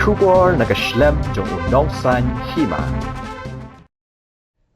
Kubor nakaslem jong unongsan hima.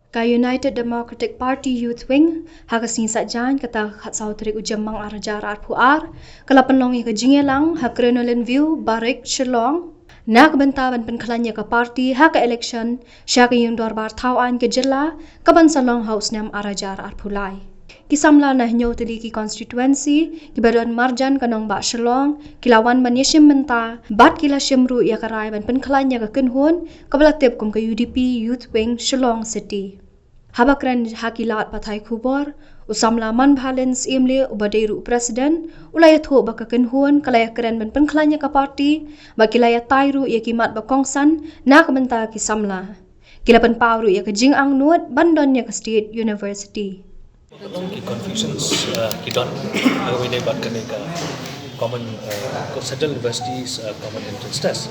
Ka United Democratic Party Youth Wing hakasin sajan kata khatsau trik ujamang arajar arpuar kala penlongi ke jingelang hak Renolin View Barik Shillong nak bentaban penkalanya ke parti hak election syaka yung dorbar tawan ke jela ke bansalong house nam arajar arpulai. Kisamla na hinyo teliki constituency kibadon marjan kanong ba Shillong kilawan man yesim menta bat kila shimru ya karai ban penkalanya ke kenhun kabalatip kum ke UDP Youth Wing Shillong City. Habakran hakilat patai kubor usamla man balance imle ubadairu presiden ulaya tho baka kenhuan kalaya keren ban penkalanya ka parti bakilaya tairu ya kimat bakongsan na kamenta kisamla kilapan pauru ya kajing ang nuat bandon ya ka state university. Along ki confusions ki don away bat kaneka common central universities common entrance test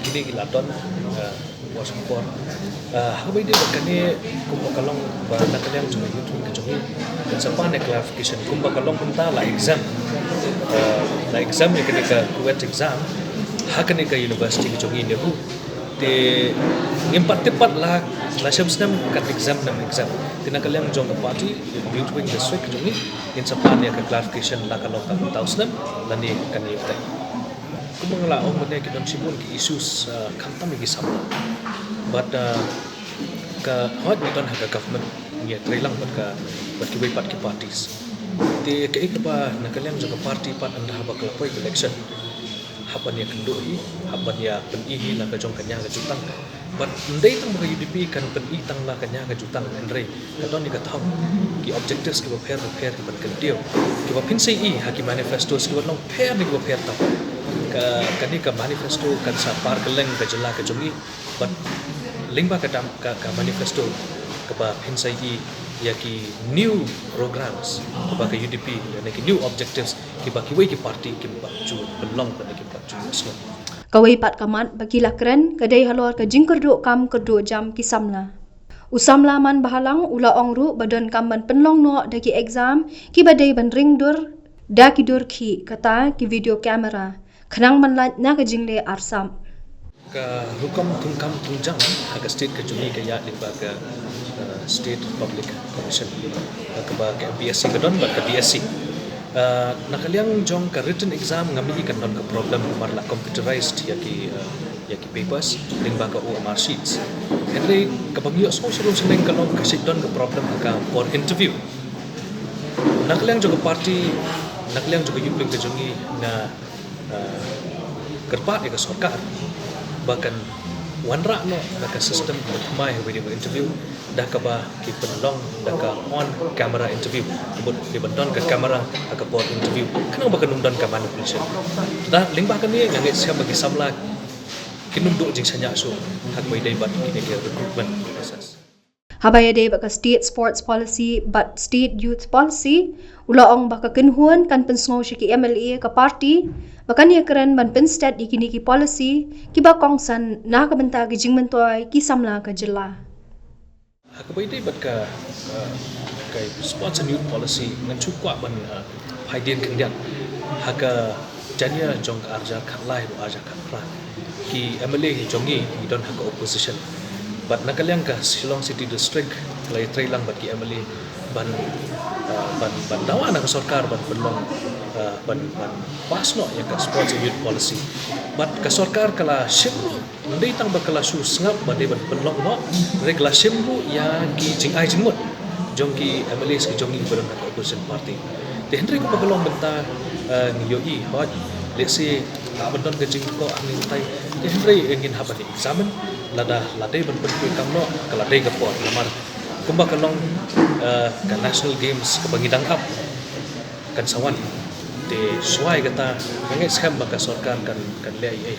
kini ila don was for habai de bakane kumba kalong ba nakanyang jung youtube ke jung kan sapan clarification kumba kalong punta la exam ni kaneka kuwet exam hakane ka university ke jung ni hu te ngimpat tepat la syamsnam kat exam tinakalyang jong party youth wing district jong ni in sapan ya ka clarification la ka lokal tausnam lani kan yeftai kumangla ong mane ki don sibun ki issues khamtam gi sam but ka hot ni don ha government ya trailang bat ki pat ki parties te ka ikba nakalyang jong party pat anda ba ka election hapan ya kendoi hapan ya penihi la ka jong kanya ka jutang but ndai tang mga UDP kan penihi tang la kanya ka jutang ndai kadon ni ka tahu ki objectives ki pair ki ban kendio ki ba pinsai I ha ki manifestos ki long pair ni ki pair ta ka kani ka manifesto kan sa par keleng ka jela ka jongi but lingba ka manifesto ka ba pinsai I ya ki new programs ka ba ka UDP ya ki new objectives ki ba ki wei ki party ki ba chu belong ka ki ba chu so Kawai pat kamat bagi lakren kadai halor ka jing kerdu kam kerdu jam kisamla. Usamla man bahalang ula ongru badan kamban penlong no daki exam ki badai ban ring dur daki dur ki kata ki video kamera khanang man la na ka jingle arsam. Ka hukum tungkam tungjang aga state ka juni ka ya limba ka state public commission ka ba ka BSc ka don ba ka BSc nakaliang jong ka written exam ngami kan don ka problem marla computerized ya ki papers limba ka OMR sheets henry ka bagyo social sering ka long kasi don ka problem ka for interview nakaliang jong party nakaliang jong yupling ka jongi na kerpat ka sarkar bahkan wanra no ka system mai video interview dah ka ba ki penlong dah ka on camera interview but di bandon ka kamera ka por interview kenang ba kanung don ka manipulation dah ling ba kan ni ngai siapa bagi samla kinunduk jing sanya so hak mai dai bat kini dia recruitment process Habaya day baka state sports policy but state youth policy ulaong baka kenhuan kan pensngo si ki MLA ka party baka niya keren ban penstat ikini ki policy ki ba kongsan na ka benta ki jingmentoy ki samla ka jela hak bai dai bat ka sports and youth policy ngan chukwa ban phaidien kendian hak jania jong arja khatlai do arja khatra ki MLA jongi i don hak opposition but nakaliang ka Shillong City District lay trailang bat ki MLA ban dawa na ka sarkar ban belong ban pasno ya ka sports and youth policy but ka sarkar kala shimru ndai tang ba kala su sngap ba de ban belong no regla shimru ya ki jing ai jingmut jong ki MLA ki jongi ban ka opposition party de henry ko belong benta yo I hot let's say abandon ke jing ko angin tai de henry ingin habani examen lada ladai ban kamno kala dai ka por lamar kumba kalong ka national games ka bangidang up kan sawan de suai kata ngai skam baka sarkar kan lei ai